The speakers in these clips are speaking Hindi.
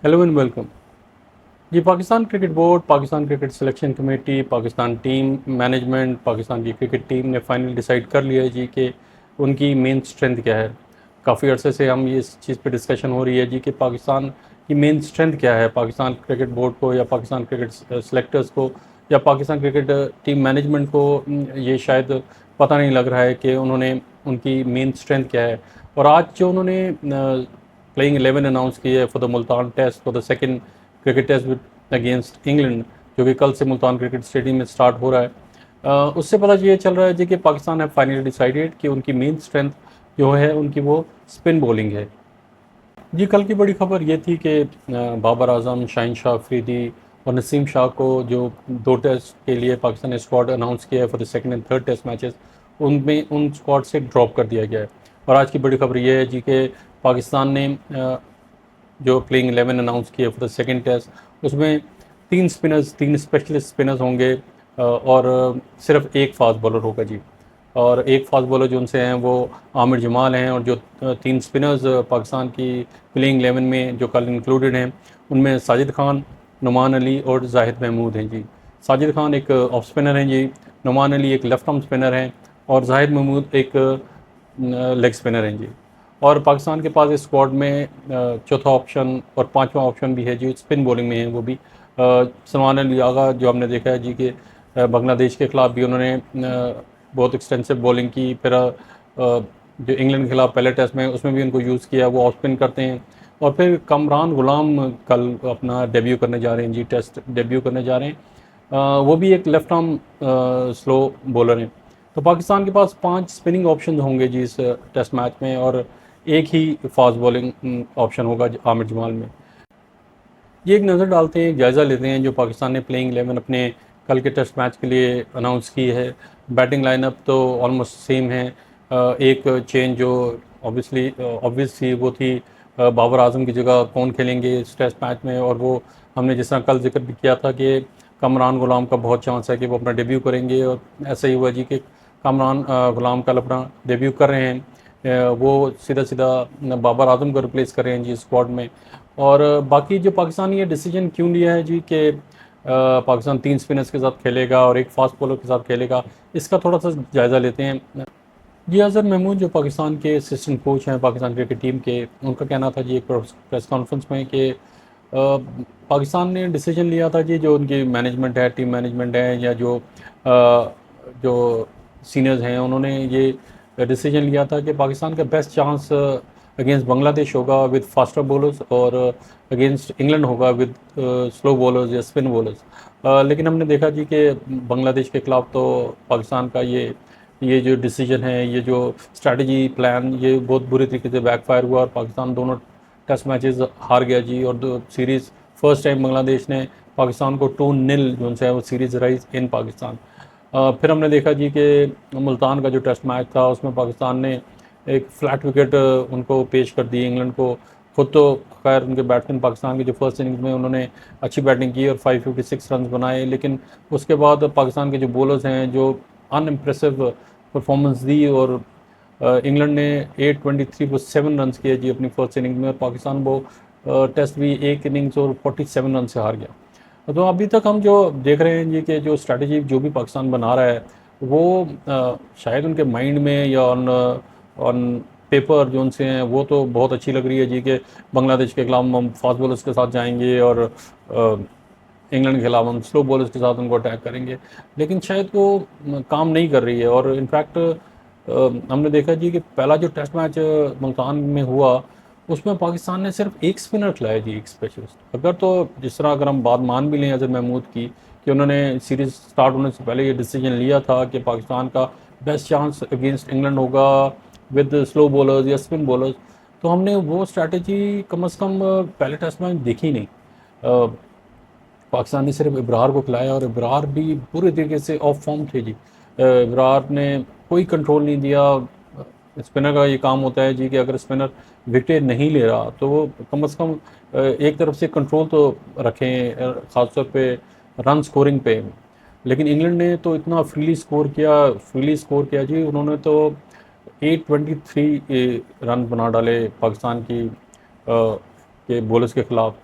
Hello and welcome ji. Pakistan cricket board, Pakistan cricket selection committee, Pakistan team management, Pakistan की क्रिकेट टीम ने फाइनली डिसाइड कर लिया है जी कि उनकी मेन स्ट्रेंथ क्या है। काफ़ी अरसे से हम ये इस चीज़ पे डिस्कशन हो रही है जी कि पाकिस्तान की मेन स्ट्रेंथ क्या है। पाकिस्तान क्रिकेट बोर्ड को या पाकिस्तान क्रिकेट सेलेक्टर्स को या पाकिस्तान क्रिकेट टीम मैनेजमेंट को ये शायद पता नहीं लग रहा है कि उन्होंने उनकी मेन स्ट्रेंथ क्या है। और आज जो उन्होंने प्लेइंग 11 अनाउंस की है for the Multan test, for the second cricket test with against England, जो कि कल से मुल्तान क्रिकेट स्टेडियम में स्टार्ट हो रहा है, उससे पता ये चल रहा है जी कि पाकिस्तान है फाइनली डिसाइडेड कि उनकी मेन स्ट्रेंथ जो है उनकी वो स्पिन बॉलिंग है। जी, कल की बड़ी खबर ये थी कि बाबर आजम, शाहीन शाह अफरीदी और नसीम शाह को जो 2 टेस्ट के लिए पाकिस्तान ने स्क्वाड अनाउंस किया है for the second and third test matches, उनमें उन स्क्वाड से ड्रॉप कर दिया गया है। और आज की बड़ी खबर ये है जी कि पाकिस्तान ने जो प्लेइंग 11 अनाउंस किया फॉर द सेकंड टेस्ट, उसमें 3 स्पिनर्स, 3 स्पेशलिस्ट स्पिनर्स होंगे और सिर्फ एक फास्ट बॉलर होगा जी। और एक फास्ट बॉलर जो उनसे हैं वो आमिर जमाल हैं, और जो 3 स्पिनर्स पाकिस्तान की प्लेइंग 11 में जो कल इंक्लूडेड हैं, उनमें साजिद खान, नुमान अली और जाहिद महमूद हैं जी। साजिद खान एक ऑफ स्पिनर हैं जी, नुमान अली एक लेफ्ट आर्म स्पिनर हैं और जाहिद महमूद एक लेग स्पिनर हैं जी। और पाकिस्तान के पास इस स्क्वाड में चौथा ऑप्शन और पांचवा ऑप्शन भी है जी, स्पिन बॉलिंग में है वो भी सलमान अली आगा, जो हमने देखा है जी कि बांग्लादेश के ख़िलाफ़ भी उन्होंने बहुत एक्सटेंसिव बॉलिंग की। फिर जो इंग्लैंड के खिलाफ पहले टेस्ट में उसमें भी उनको यूज़ किया, वो ऑफ स्पिन करते हैं। और फिर कमरान गुलाम कल अपना डेब्यू करने जा रहे हैं जी, टेस्ट डेब्यू करने जा रहे हैं। वो भी एक लेफ्ट आर्म स्लो बॉलर हैं। तो पाकिस्तान के पास 5 स्पिनिंग ऑप्शन होंगे जी इस टेस्ट मैच में, और एक ही फास्ट बॉलिंग ऑप्शन होगा आमिर जमाल में। ये एक नज़र डालते हैं, एक जायज़ा लेते हैं जो पाकिस्तान ने प्लेइंग 11 अपने कल के टेस्ट मैच के लिए अनाउंस की है। बैटिंग लाइनअप तो ऑलमोस्ट सेम है। एक चेंज जो ऑब्वियस थी वो थी बाबर आजम की जगह कौन खेलेंगे इस टेस्ट मैच में, और वो हमने जिस तरह कल जिक्र भी किया था कि कमरान गुलाम का बहुत चांस है कि वो अपना डेब्यू करेंगे, और ऐसा ही हुआ जी कि कमरान गुलाम कल अपना डेब्यू कर रहे हैं। वो सीधा सीधा बाबर आजम को रिप्लेस कर रहे हैं जी स्क्वाड में। और बाकी जो पाकिस्तान ये डिसीजन क्यों लिया है जी कि पाकिस्तान 3 स्पिनर्स के साथ खेलेगा और एक फास्ट बॉलर के साथ खेलेगा, इसका थोड़ा सा जायज़ा लेते हैं। जी, अज़हर महमूद जो पाकिस्तान के असिस्टेंट कोच हैं पाकिस्तान क्रिकेट टीम के, उनका कहना था जी एक प्रेस कॉन्फ्रेंस में कि पाकिस्तान ने डिसीजन लिया था जी, जो उनकी मैनेजमेंट है, टीम मैनेजमेंट है, या जो सीनियर्स हैं, उन्होंने ये डिसीजन लिया था कि पाकिस्तान का बेस्ट चांस अगेंस्ट बांग्लादेश होगा विद फास्टर बॉलर्स, और अगेंस्ट इंग्लैंड होगा विद स्लो बॉलर्स या स्पिन बॉलर्स। लेकिन हमने देखा जी कि बांग्लादेश के खिलाफ तो पाकिस्तान का ये जो डिसीजन है, ये जो स्ट्रैटेजी प्लान, ये बहुत बुरी तरीके से बैकफायर हुआ, और पाकिस्तान दोनों टेस्ट मैचेस हार गया जी। और दो सीरीज़ फर्स्ट टाइम बांग्लादेश ने पाकिस्तान को 2-0 जो है वो सीरीज़ राइज इन पाकिस्तान। फिर हमने देखा जी कि मुल्तान का जो टेस्ट मैच था उसमें पाकिस्तान ने एक फ्लैट विकेट उनको पेश कर दी इंग्लैंड को। खुद तो खैर उनके बैट्समैन पाकिस्तान के जो फर्स्ट इनिंग्स में उन्होंने अच्छी बैटिंग की और 556 रन बनाए, लेकिन उसके बाद पाकिस्तान के जो बॉलर्स हैं जो अनइम्प्रेसिव परफॉर्मेंस दी, और इंग्लैंड ने 823 को 7 रन किए जी अपनी फर्स्ट इनिंग में, और पाकिस्तान वो टेस्ट भी एक इनिंग्स और 47 रन से हार गया। तो अभी तक हम जो देख रहे हैं जी कि जो स्ट्रैटेजी जो भी पाकिस्तान बना रहा है वो शायद उनके माइंड में या ऑन ऑन पेपर जो उनसे हैं वो तो बहुत अच्छी लग रही है जी कि बांग्लादेश के खिलाफ हम फास्ट बॉलर्स के साथ जाएंगे और इंग्लैंड के खिलाफ हम स्लो बॉलर्स के साथ उनको अटैक करेंगे, लेकिन शायद वो काम नहीं कर रही है। और इनफैक्ट हमने देखा जी कि पहला जो टेस्ट मैच मुल्तान में हुआ उसमें पाकिस्तान ने सिर्फ एक स्पिनर खिलाया जी, एक स्पेशलिस्ट। अगर तो जिस तरह अगर हम बात मान भी लें अजहर महमूद की कि उन्होंने सीरीज़ स्टार्ट होने से पहले ये डिसीजन लिया था कि पाकिस्तान का बेस्ट चांस अगेंस्ट इंग्लैंड होगा विद स्लो बॉलर्स या स्पिन बॉलर्स, तो हमने वो स्ट्रैटेजी कम अज़ कम पहले टेस्ट मैच देखी नहीं। पाकिस्तान ने सिर्फ इब्रार को खिलाया, और इब्रार भी पूरे तरीके से ऑफ फॉर्म थे जी। इब्रार ने कोई कंट्रोल नहीं दिया। स्पिनर का ये काम होता है जी कि अगर स्पिनर विकेट नहीं ले रहा तो वो कम से कम एक तरफ से कंट्रोल तो रखें, ख़ासतौर पे रन स्कोरिंग पे। लेकिन इंग्लैंड ने तो इतना फ्रीली स्कोर किया जी, उन्होंने तो 823 रन बना डाले पाकिस्तान के बॉलर्स के ख़िलाफ़।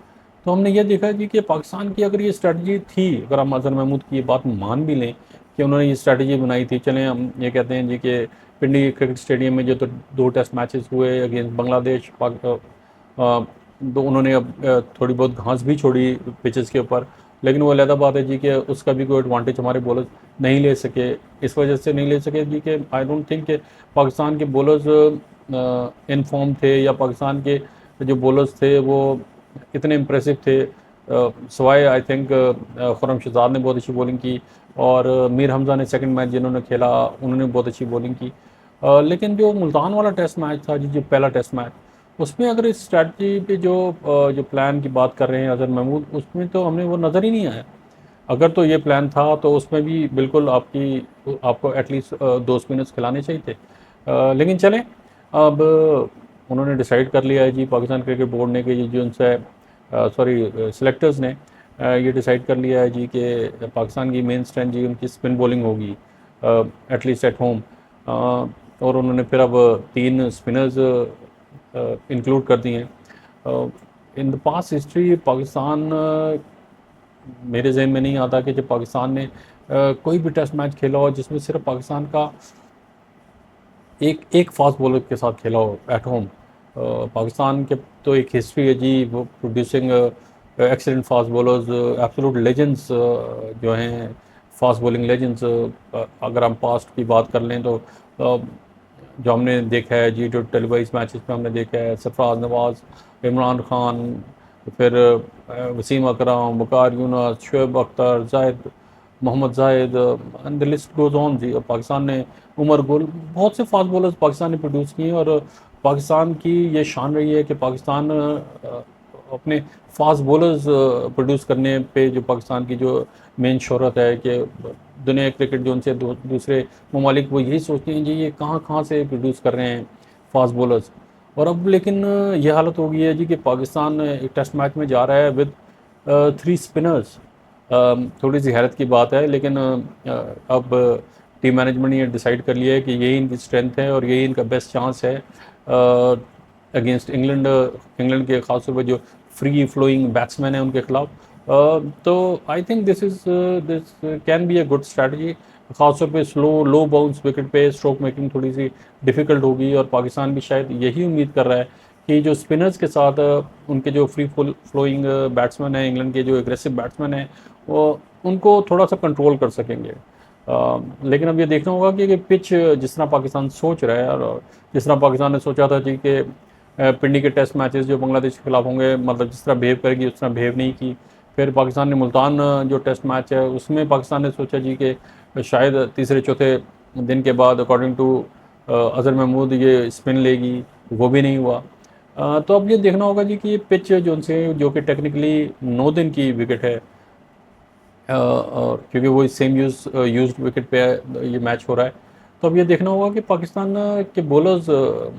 तो हमने ये देखा जी कि पाकिस्तान की अगर ये स्ट्रैटेजी थी, अगर हम अज़हर महमूद की ये बात मान भी लें कि उन्होंने ये स्ट्रैटेजी बनाई थी, चलें हम ये कहते हैं जी कि पिंडी क्रिकेट स्टेडियम में जो तो 2 टेस्ट मैचेस हुए अगेंस्ट बांग्लादेश, तो उन्होंने अब थोड़ी बहुत घास भी छोड़ी पिचेस के ऊपर, लेकिन वो अलहदा बात है जी कि उसका भी कोई एडवांटेज हमारे बॉलर्स नहीं ले सके। इस वजह से नहीं ले सके जी कि आई डोंट थिंक कि पाकिस्तान के बॉलर्स इन फॉर्म थे, या पाकिस्तान के जो बॉलर्स थे वो इतने इम्प्रेसिव थे। सवाए आई थिंक खुर्रम शहजाद ने बहुत अच्छी बॉलिंग की, और मीर हमज़ा ने सेकंड मैच जिन्होंने खेला उन्होंने बहुत अच्छी बॉलिंग की। लेकिन जो मुल्तान वाला टेस्ट मैच था जी, जो पहला टेस्ट मैच, उसमें अगर इस स्ट्रैटी पे जो प्लान की बात कर रहे हैं अज़हर महमूद, उसमें तो हमें वो नज़र ही नहीं आया। अगर तो ये प्लान था तो उसमें भी बिल्कुल आपको एटलीस्ट 2 स्पिनर्स खिलाने चाहिए थे। लेकिन चलें, अब उन्होंने डिसाइड कर लिया है जी, पाकिस्तान क्रिकेट बोर्ड ने, कि जो उनसे सॉरी सिलेक्टर्स ने ये डिसाइड कर लिया है जी कि पाकिस्तान की मेन स्ट्रेंथ जी उनकी स्पिन बॉलिंग होगी, एटलीस्ट एट होम। और उन्होंने फिर अब 3 स्पिनर्स इंक्लूड कर दिए हैं। In the past history Pakistan, मेरे जहन में नहीं आता कि जब पाकिस्तान ने कोई भी टेस्ट मैच खेला हो जिसमें सिर्फ पाकिस्तान का एक एक फास्ट बॉलर के साथ खेला हो एट होम। पाकिस्तान के तो एक हिस्ट्री है जी, वो producing excellent fast bowlers, absolute legends जो हैं, फास्ट बॉलिंग लेजेंड्स। अगर हम पास्ट की बात कर लें तो जो हमने देखा है जी, जो टेलीवाइज मैचेस में हमने देखा है, सरफराज नवाज, इमरान खान, फिर Wasim Akram, Waqar Younis, Shoaib Akhtar, Zahid, Mohammad Zahid, and the list goes on जी। और पाकिस्तान ने उमर गुल, बहुत से फास्ट बॉलर्स पाकिस्तान ने प्रोड्यूस किए हैं। और पाकिस्तान की ये शान रही है कि पाकिस्तान अपने फास्ट बॉलर्स प्रोड्यूस करने पे, जो पाकिस्तान की जो मेन शोहरत है कि दुनिया क्रिकेट जो उनसे दूसरे ममालिक वो यही सोचते हैं जी ये कहाँ कहाँ से प्रोड्यूस कर रहे हैं फास्ट बॉलर्स। और अब लेकिन ये हालत हो गई है जी कि पाकिस्तान एक टेस्ट मैच में जा रहा है विद 3 स्पिनर्स। थोड़ी सी हैरत की बात है, लेकिन अब टीम मैनेजमेंट ने ये डिसाइड कर लिया है कि यही इनकी स्ट्रेंथ है और यही इनका बेस्ट चांस है अगेंस्ट इंग्लैंड। इंग्लैंड के खासतौर पर जो फ्री फ्लोइंग बैट्समैन है उनके खिलाफ। तो I think this can be a good strategy. खासतौर पे लो बाउंस विकेट पे स्ट्रोक मेकिंग थोड़ी सी डिफ़िकल्ट होगी, और पाकिस्तान भी शायद यही उम्मीद कर रहा है कि जो स्पिनर्स के साथ उनके जो फ्री फ्लोइंग बैट्समैन हैं, इंग्लैंड के जो एग्रेसिव बैट्समैन हैं, वो उनको थोड़ा सा कंट्रोल कर सकेंगे। लेकिन अब ये देखना होगा कि पिच जिस तरह पाकिस्तान सोच रहा है, और जिस तरह पाकिस्तान ने सोचा था जी कि पिंडी के टेस्ट मैचेस जो बांग्लादेश के खिलाफ होंगे, मतलब जिस तरह बिहेव करेगी उस तरह बिहेव नहीं की। फिर पाकिस्तान ने मुल्तान जो टेस्ट मैच है उसमें पाकिस्तान ने सोचा जी कि शायद तीसरे चौथे दिन के बाद अकॉर्डिंग टू अज़हर महमूद ये स्पिन लेगी, वो भी नहीं हुआ। तो अब ये देखना होगा जी कि ये पिच जो उनसे, जो कि टेक्निकली 9 दिन की विकेट है, और क्योंकि वो सेम यूज्ड विकेट पे ये मैच हो रहा है। तो अब ये देखना होगा कि पाकिस्तान के बॉलर्स,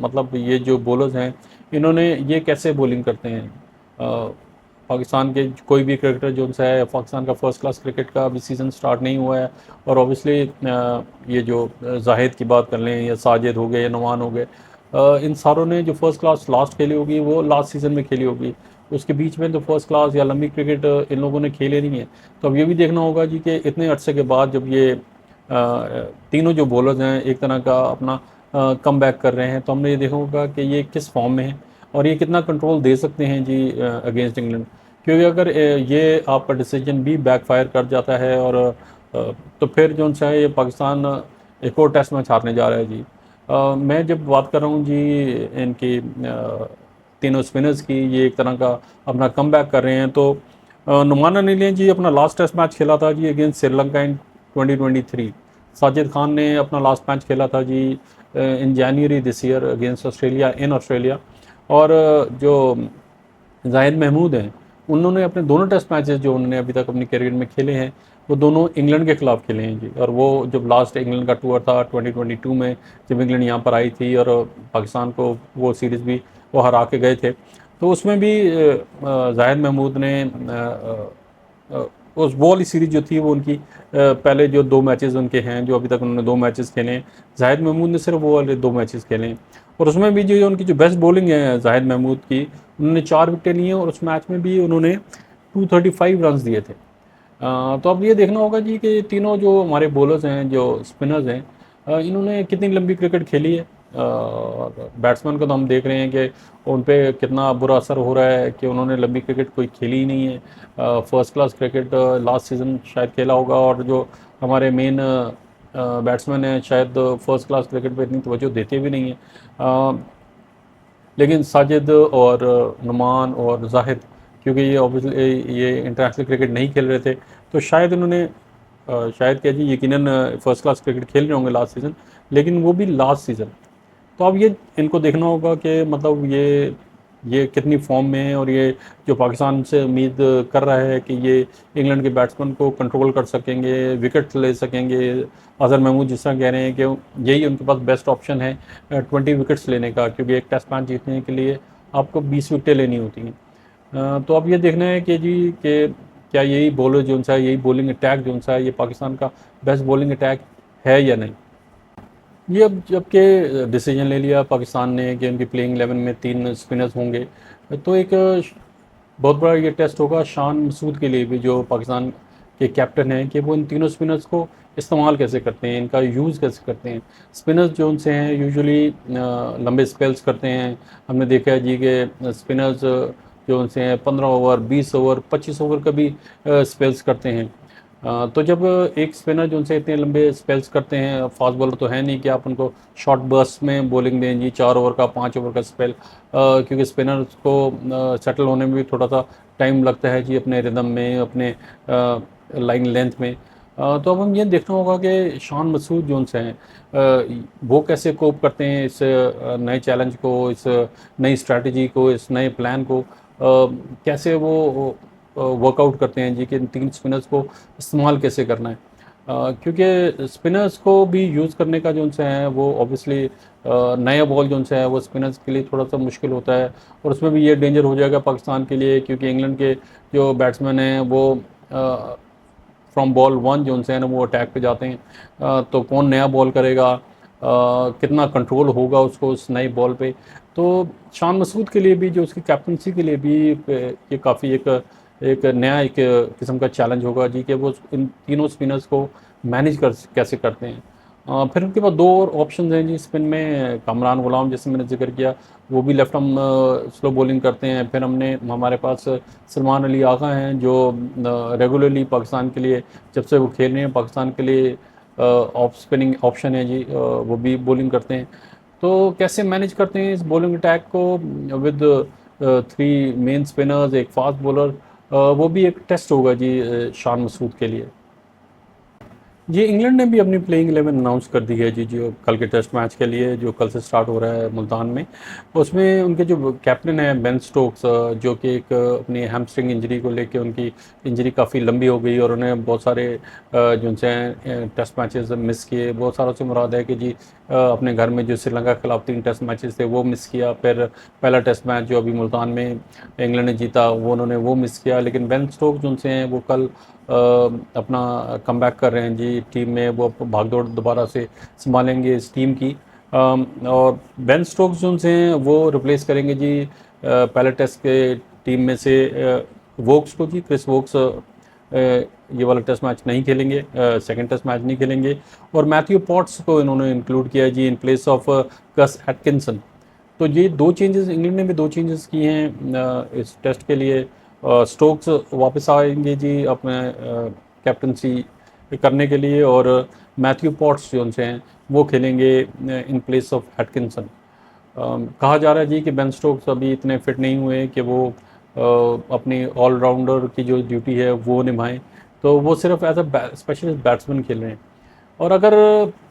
मतलब ये जो बॉलर्स हैं, इन्होंने ये कैसे बॉलिंग करते हैं। पाकिस्तान के कोई भी क्रिकेटर जो उनसे है, पाकिस्तान का फर्स्ट क्लास क्रिकेट का अभी सीज़न स्टार्ट नहीं हुआ है। और ऑब्वियसली ये जो जाहिद की बात कर लें, या साजिद हो गए, या नवान हो गए, इन सारों ने जो फर्स्ट क्लास लास्ट खेली होगी वो लास्ट सीज़न में खेली होगी। उसके बीच में तो फर्स्ट क्लास या लंबी क्रिकेट इन लोगों ने खेले नहीं है। तो अब ये भी देखना होगा जी कि इतने अरसे के बाद जब ये तीनों जो बॉलर्स हैं एक तरह का अपना कम बैक कर रहे हैं, तो हमने ये देखा होगा कि ये किस फॉर्म में है और ये कितना कंट्रोल दे सकते हैं जी अगेंस्ट इंग्लैंड। क्योंकि अगर ये आपका डिसीजन भी बैकफायर कर जाता है, और तो फिर जो है ये पाकिस्तान एक और टेस्ट मैच हारने जा रहा है जी। मैं जब बात कर रहा हूँ जी इनकी तीनों स्पिनर्स की, ये एक तरह का अपना कम बैक कर रहे हैं। तो नुमान अली ने जी अपना लास्ट टेस्ट मैच खेला था जी अगेंस्ट श्रीलंका इन 2023। साजिद खान ने अपना लास्ट मैच खेला था जी in January this year against Australia, in Australia. और जो जाहिद महमूद हैं, उन्होंने अपने दोनों टेस्ट मैचेस जो उन्होंने अभी तक अपनी करियर में खेले हैं, वो दोनों इंग्लैंड के खिलाफ खेले हैं जी। और वो जब लास्ट इंग्लैंड का टूर था 2022 में, जब इंग्लैंड यहाँ पर आई थी और पाकिस्तान को वो सीरीज़ भी वो हरा के गए थे, तो उसमें भी जाहिद महमूद ने उस वो वाली सीरीज़ जो थी वो उनकी पहले जो 2 मैचेस उनके हैं, जो अभी तक उन्होंने 2 मैचेस खेले हैं, जाहिद महमूद ने सिर्फ वो वाले 2 मैचेस खेले हैं। और उसमें भी जो उनकी जो बेस्ट बॉलिंग है जाहिद महमूद की, उन्होंने 4 विकेटें ली हैं, और उस मैच में भी उन्होंने 235 रन्स दिए थे। तो अब ये देखना होगा जी कि तीनों जो हमारे बॉलर्स हैं, जो स्पिनर्स हैं, इन्होंने कितनी लंबी क्रिकेट खेली है। और बैट्समैन को तो हम देख रहे हैं कि उन पे कितना बुरा असर हो रहा है कि उन्होंने लंबी क्रिकेट कोई खेली ही नहीं है। First class cricket last season शायद खेला होगा, और जो हमारे मेन बैट्समैन हैं शायद फर्स्ट क्लास क्रिकेट पे इतनी तवज्जो देते भी नहीं हैं। लेकिन साजिद और नुमान और जाहिद, क्योंकि ये ऑब्वियसली ये इंटरनेशनल क्रिकेट नहीं खेल रहे थे, तो शायद इन्होंने शायद क्या जी यकीनन फर्स्ट क्लास क्रिकेट खेल रहे होंगे लास्ट सीज़न, लेकिन वो भी लास्ट सीज़न। तो अब ये इनको देखना होगा कि मतलब ये कितनी फॉर्म में है, और ये जो पाकिस्तान से उम्मीद कर रहा है कि ये इंग्लैंड के बैट्समैन को कंट्रोल कर सकेंगे, विकेट ले सकेंगे। अजहर महमूद जिस तरह कह रहे हैं कि यही उनके पास बेस्ट ऑप्शन है 20 विकेट्स लेने का, क्योंकि एक टेस्ट मैच जीतने के लिए आपको 20 विकेटें लेनी होती हैं। तो अब ये देखना है कि जी कि क्या यही बॉलर जो सा यही बॉलिंग अटैक जो सा है ये पाकिस्तान का बेस्ट बॉलिंग अटैक है या नहीं। ये अब जबकि डिसीजन ले लिया पाकिस्तान ने कि उनकी प्लेइंग 11 में 3 स्पिनर्स होंगे, तो एक बहुत बड़ा ये टेस्ट होगा शान मसूद के लिए भी, जो पाकिस्तान के कैप्टन हैं, कि वो इन तीनों स्पिनर्स को इस्तेमाल कैसे करते हैं, इनका यूज़ कैसे करते हैं। स्पिनर्स जो उनसे हैं यूजुअली लंबे स्पेल्स करते हैं। हमने देखा है जी कि स्पिनर्स जो उनसे हैं 15 ओवर, 20 ओवर, 25 ओवर का भी स्पेल्स करते हैं। तो जब एक स्पिनर जो उनसे इतने लंबे स्पेल्स करते हैं, फास्ट बॉलर तो है नहीं कि आप उनको शॉर्ट बर्स्ट में बॉलिंग दें जी, 4 ओवर का, 5 ओवर का स्पेल, क्योंकि स्पिनर को सेटल होने में भी थोड़ा सा टाइम लगता है जी, अपने रिदम में, अपने लाइन लेंथ में। तो अब हम ये देखना होगा कि शान मसूद जो उनसे हैं वो कैसे कोप करते हैं इस नए चैलेंज को, इस नई स्ट्रैटेजी को, इस नए प्लान को, कैसे वो वर्कआउट करते हैं जी कि इन 3 स्पिनर्स को इस्तेमाल कैसे करना है। क्योंकि स्पिनर्स को भी यूज़ करने का जो उनसे है वो ऑब्वियसली नया बॉल जो उनसे है वो स्पिनर्स के लिए थोड़ा सा मुश्किल होता है, और उसमें भी ये डेंजर हो जाएगा पाकिस्तान के लिए, क्योंकि इंग्लैंड के जो बैट्समैन हैं वो फ्रॉम बॉल 1 जो उनसे है ना वो अटैक पे जाते हैं। तो कौन नया बॉल करेगा, कितना कंट्रोल होगा उसको उस नई बॉल पे। तो शान मसूद के लिए भी, जो उसकी कैप्टनसी के लिए भी ये काफ़ी एक नया एक किस्म का चैलेंज होगा जी कि वो इन तीनों स्पिनर्स को मैनेज कर कैसे करते हैं। फिर उनके पास 2 और ऑप्शन हैं जी स्पिन में, कामरान गुलाम जैसे मैंने जिक्र किया, वो भी लेफ्ट आर्म स्लो बॉलिंग करते हैं। फिर हमारे पास सलमान अली आगा हैं, जो रेगुलरली पाकिस्तान के लिए जब से वो खेल रहे हैं पाकिस्तान के लिए ऑफ स्पिनिंग ऑप्शन है जी, वो भी बॉलिंग करते हैं। तो कैसे मैनेज करते हैं इस बॉलिंग अटैक को विद 3 मेन स्पिनर्स, एक फास्ट बॉलर, वो भी एक टेस्ट होगा जी शान मसूद के लिए। जी, इंग्लैंड ने भी अपनी प्लेइंग 11 अनाउंस कर दी है जी, जो कल के टेस्ट मैच के लिए, जो कल से स्टार्ट हो रहा है मुल्तान में। उसमें उनके जो कैप्टन है बेन स्टोक्स, जो कि एक अपनी हैमस्ट्रिंग इंजरी को लेके उनकी इंजरी काफ़ी लंबी हो गई, और उन्हें बहुत सारे जो उनसे टेस्ट मैचेस मिस किए। बहुत सारों से मुराद है कि जी अपने घर में जो श्रीलंका के खिलाफ 3 टेस्ट मैचेस थे वो मिस किया, फिर पहला टेस्ट मैच जो अभी मुल्तान में इंग्लैंड ने जीता उन्होंने वो मिस किया। लेकिन बेन स्टोक्स जो उनसे हैं वो कल अपना कमबैक कर रहे हैं जी टीम में, वो भागदौड़ दोबारा से संभालेंगे इस टीम की। और बेन स्टोक्स जो उनसे हैं वो रिप्लेस करेंगे जी पहले टेस्ट के टीम में से वोक्स को जी, क्रिस वोक्स ये वाला टेस्ट मैच नहीं खेलेंगे, सेकंड टेस्ट मैच नहीं खेलेंगे। और मैथ्यू पॉट्स को इन्होंने इंक्लूड किया जी in place of Gus Atkinson. तो ये 2 चेंजेस, इंग्लैंड ने भी 2 चेंजेस किए हैं इस टेस्ट के लिए। स्टोक्स वापस आएंगे जी अपने कैप्टनसी करने के लिए, और मैथ्यू पॉट्स जो उनसे हैं वो खेलेंगे इन प्लेस ऑफ एटकिंसन। कहा जा रहा है जी कि बेन स्टोक्स अभी इतने फिट नहीं हुए कि वो अपनी ऑलराउंडर की जो ड्यूटी है वो निभाएं, तो वो सिर्फ एज अ स्पेशलिस्ट बैट्समैन खेल रहे हैं। और अगर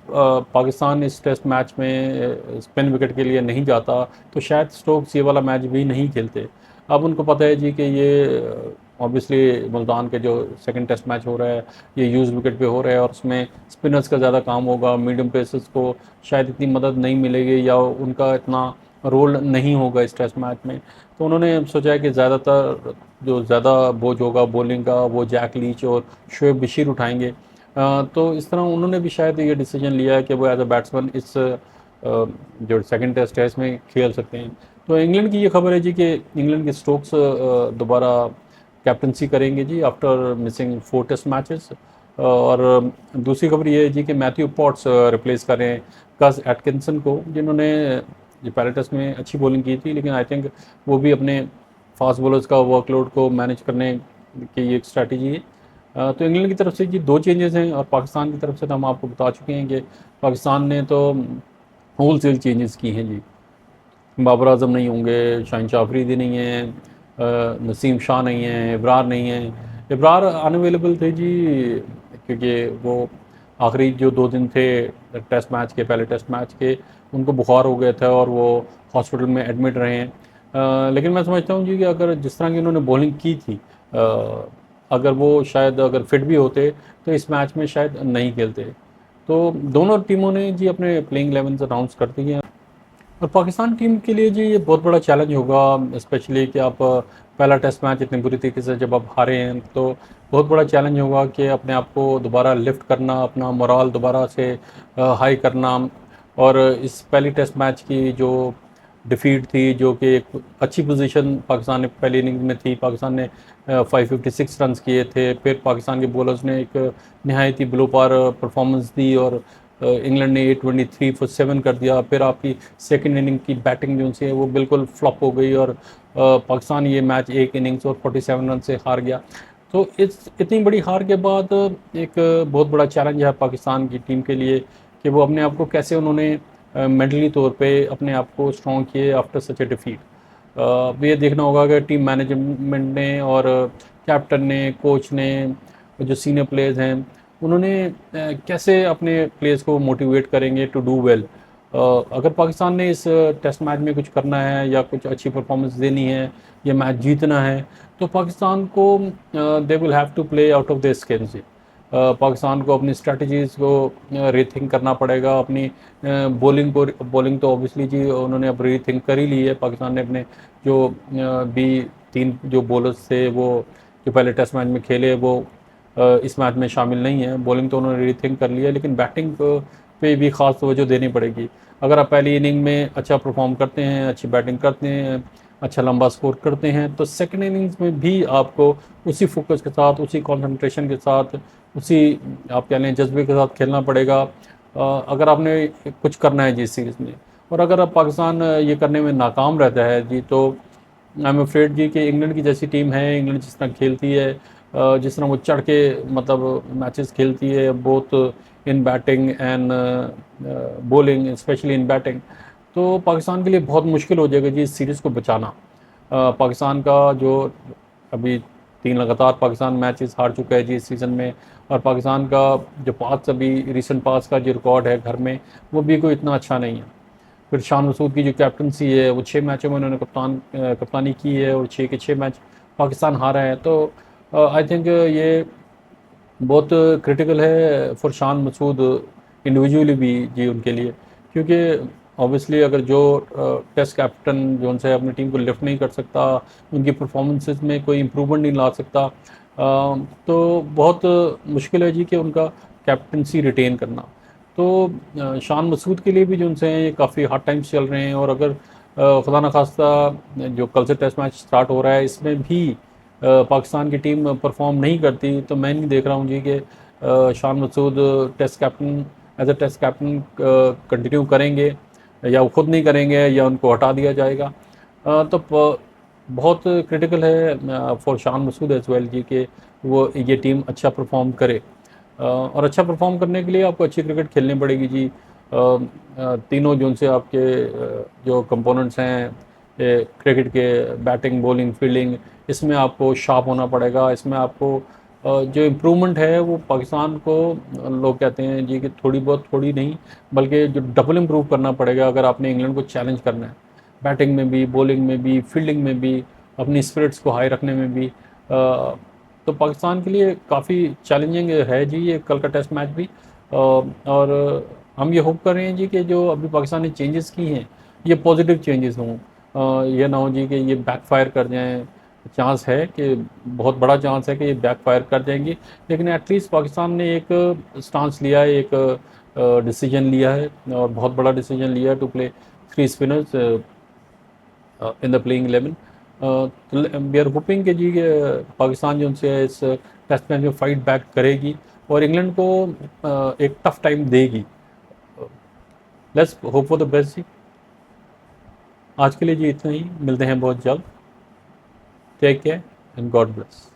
पाकिस्तान इस टेस्ट मैच में स्पिन विकेट के लिए नहीं जाता, तो शायद स्टोक्स ये वाला मैच भी नहीं खेलते। अब उनको पता है जी कि ये ऑब्वियसली मुल्तान के जो सेकंड टेस्ट मैच हो रहा है ये यूज़ विकेट पे हो रहा है, और उसमें स्पिनर्स का ज़्यादा काम होगा, मीडियम पेसर्स को शायद इतनी मदद नहीं मिलेगी, या उनका इतना रोल नहीं होगा इस टेस्ट मैच में। तो उन्होंने सोचा है कि ज़्यादातर जो ज़्यादा बोझ होगा बॉलिंग का वो जैक लीच और शोएब बशीर उठाएंगे। तो इस तरह उन्होंने भी शायद ये डिसीजन लिया है कि वो एज अ बैट्समैन इस जो सेकंड टेस्ट है इसमें खेल सकते हैं। तो इंग्लैंड की ये खबर है जी कि इंग्लैंड के स्टोक्स दोबारा कैप्टनसी करेंगे जी आफ्टर मिसिंग 4 टेस्ट मैचेस। और दूसरी खबर ये है जी कि मैथ्यू पॉट्स रिप्लेस कर रहे हैं कज एटकिंसन को, जिन्होंने जो पहले टेस्ट में अच्छी बॉलिंग की थी, लेकिन आई थिंक वो भी अपने फास्ट बॉलर्स का वर्कलोड को मैनेज करने की ये एक स्ट्रैटेजी है। तो इंग्लैंड की तरफ से जी 2 चेंजेस हैं, और पाकिस्तान की तरफ से तो हम आपको बता चुके हैं कि पाकिस्तान ने तो होल सेल चेंजेस की हैं जी। बाबर आजम नहीं होंगे, शाहिन शाह अफरीदी नहीं है, नसीम शाह नहीं है, इब्रार नहीं है। इब्रार अनअवेलेबल थे जी, क्योंकि वो आखिरी जो 2 दिन थे टेस्ट मैच के, पहले टेस्ट मैच के, उनको बुखार हो गया था और वो हॉस्पिटल में एडमिट रहे हैं। लेकिन मैं समझता हूँ जी कि अगर जिस तरह की उन्होंने बॉलिंग की थी, अगर वो शायद अगर फिट भी होते तो इस मैच में शायद नहीं खेलते। तो दोनों टीमों ने जी अपने प्लेइंग 11 अनाउंस कर दिए हैं। और पाकिस्तान टीम के लिए जी ये बहुत बड़ा चैलेंज होगा, स्पेशली कि आप पहला टेस्ट मैच इतनी बुरी तरीके से जब आप हारे हैं, तो बहुत बड़ा चैलेंज होगा कि अपने आप को दोबारा लिफ्ट करना, अपना मोराल दोबारा से हाई करना। और इस पहली टेस्ट मैच की जो डिफीट थी, जो कि एक अच्छी पोजीशन पाकिस्तान ने पहली इनिंग में थी, पाकिस्तान ने 556 रन्स किए थे, फिर पाकिस्तान के बॉलर्स ने एक नहायत ही बिलो पार परफॉर्मेंस दी, और इंग्लैंड ने 823 फॉर 7 कर दिया। फिर आपकी सेकंड इनिंग की बैटिंग जो सी है वो बिल्कुल फ्लॉप हो गई, और पाकिस्तान ये मैच एक इनिंग्स और 47 रन से हार गया। तो इस इतनी बड़ी हार के बाद एक बहुत बड़ा चैलेंज है पाकिस्तान की टीम के लिए कि वो अपने आप को कैसे उन्होंने मेंटली तौर पे अपने आप को स्ट्रॉन्ग किए आफ्टर सच ए डिफीट। अब ये देखना होगा कि टीम मैनेजमेंट ने और कैप्टन ने, कोच ने, जो सीनियर प्लेयर्स हैं, उन्होंने कैसे अपने प्लेयर्स को मोटिवेट करेंगे टू डू वेल। अगर पाकिस्तान ने इस टेस्ट मैच में कुछ करना है या कुछ अच्छी परफॉर्मेंस देनी है, या मैच जीतना है, तो पाकिस्तान को they will have to play out of the skin से। पाकिस्तान को अपनी स्ट्रेटजीज़ को रीथिंक करना पड़ेगा। अपनी बॉलिंग तो ऑब्वियसली जी उन्होंने अब रीथिंक कर ही ली है। पाकिस्तान ने अपने जो भी 3 जो बॉलर्स थे वो जो पहले टेस्ट मैच में खेले, वो इस मैच में शामिल नहीं है। बॉलिंग तो उन्होंने रीथिंक कर लिया, लेकिन बैटिंग पे भी ख़ास तवज्जो देनी पड़ेगी। अगर आप पहली इनिंग में अच्छा परफॉर्म करते हैं, अच्छी बैटिंग करते हैं, अच्छा लंबा स्कोर करते हैं, तो सेकंड इनिंग्स में भी आपको उसी फोकस के साथ, उसी कंसंट्रेशन के साथ, उसी आप कह लें जज्बे के साथ खेलना पड़ेगा, अगर आपने कुछ करना है जी इस सीरीज़ में। और अगर अब पाकिस्तान ये करने में नाकाम रहता है जी, तो आई एम अफ्रेड जी कि इंग्लैंड की जैसी टीम है, इंग्लैंड जिस तरह खेलती है, जिस तरह वो चढ़ के मतलब मैचेस खेलती है, both in batting and bowling, specially in batting, तो पाकिस्तान के लिए बहुत मुश्किल हो जाएगा जी इस सीरीज़ को बचाना। पाकिस्तान का जो अभी 3 लगातार पाकिस्तान मैचेस हार चुका है जी इस सीज़न में, और पाकिस्तान का जो पास अभी रिसेंट पास का जो रिकॉर्ड है घर में, वो भी कोई इतना अच्छा नहीं है। फिर शान मसूद की जो कैप्टनसी है, वो 6 मैचों में उन्होंने कप्तानी की है, और 6 के 6 मैच पाकिस्तान हारा है। तो आई थिंक ये बहुत क्रिटिकल है फॉर शान मसूद इंडिविजुअली भी जी उनके लिए, क्योंकि ऑब्वियसली अगर जो टेस्ट कैप्टन जो उनसे अपनी टीम को लिफ्ट नहीं कर सकता, उनकी परफॉर्मेंसेस में कोई इम्प्रूवमेंट नहीं ला सकता, तो बहुत मुश्किल है जी कि उनका कैप्टनसी रिटेन करना। तो शान मसूद के लिए भी जो उनसे हैं ये काफ़ी हार्ड टाइम्स चल रहे हैं, और अगर खुदा न खास्ता जो कल से टेस्ट मैच स्टार्ट हो रहा है इसमें भी पाकिस्तान की टीम परफॉर्म नहीं करती, तो मैं नहीं देख रहा हूँ जी कि Shan Masood test captain as a test captain continue करेंगे, या वो खुद नहीं करेंगे, या उनको हटा दिया जाएगा। तो बहुत क्रिटिकल है for Shan Masood as well जी कि वो ये टीम अच्छा परफॉर्म करे। और अच्छा परफॉर्म करने के लिए आपको अच्छी क्रिकेट खेलनी पड़ेगी जी। तीनों जोन से आपके जो कंपोनेंट्स हैं क्रिकेट के, बैटिंग, बॉलिंग, फील्डिंग, इसमें आपको शार्प होना पड़ेगा। इसमें आपको जो इम्प्रूवमेंट है वो पाकिस्तान को लोग कहते हैं जी कि थोड़ी बहुत, थोड़ी नहीं बल्कि जो डबल इम्प्रूव करना पड़ेगा अगर आपने इंग्लैंड को चैलेंज करना है, बैटिंग में भी, बॉलिंग में भी, फील्डिंग में भी, अपनी स्पिरिट्स को हाई रखने में भी। तो पाकिस्तान के लिए काफ़ी चैलेंजिंग है जी ये कल का टेस्ट मैच भी। और हम ये होप कर रहे हैं जी कि जो अभी पाकिस्तान ने चेंजेस की हैं ये पॉजिटिव चेंजेस हों, ये ना हो जी कि ये बैकफायर कर जाएं। चांस है कि बहुत बड़ा चांस है कि ये बैकफायर कर जाएंगी, लेकिन एटलीस्ट पाकिस्तान ने एक स्टांस लिया है, एक डिसीजन लिया है, और बहुत बड़ा डिसीजन लिया है to play 3 spinners in the playing 11। We are hoping कि जी पाकिस्तान जो उनसे इस टेस्ट मैच में फाइट बैक करेगी और इंग्लैंड को एक टफ टाइम देगी। Let's hope for the best जी। आज के लिए जी इतना ही, मिलते हैं बहुत जल्द। Take care and God bless.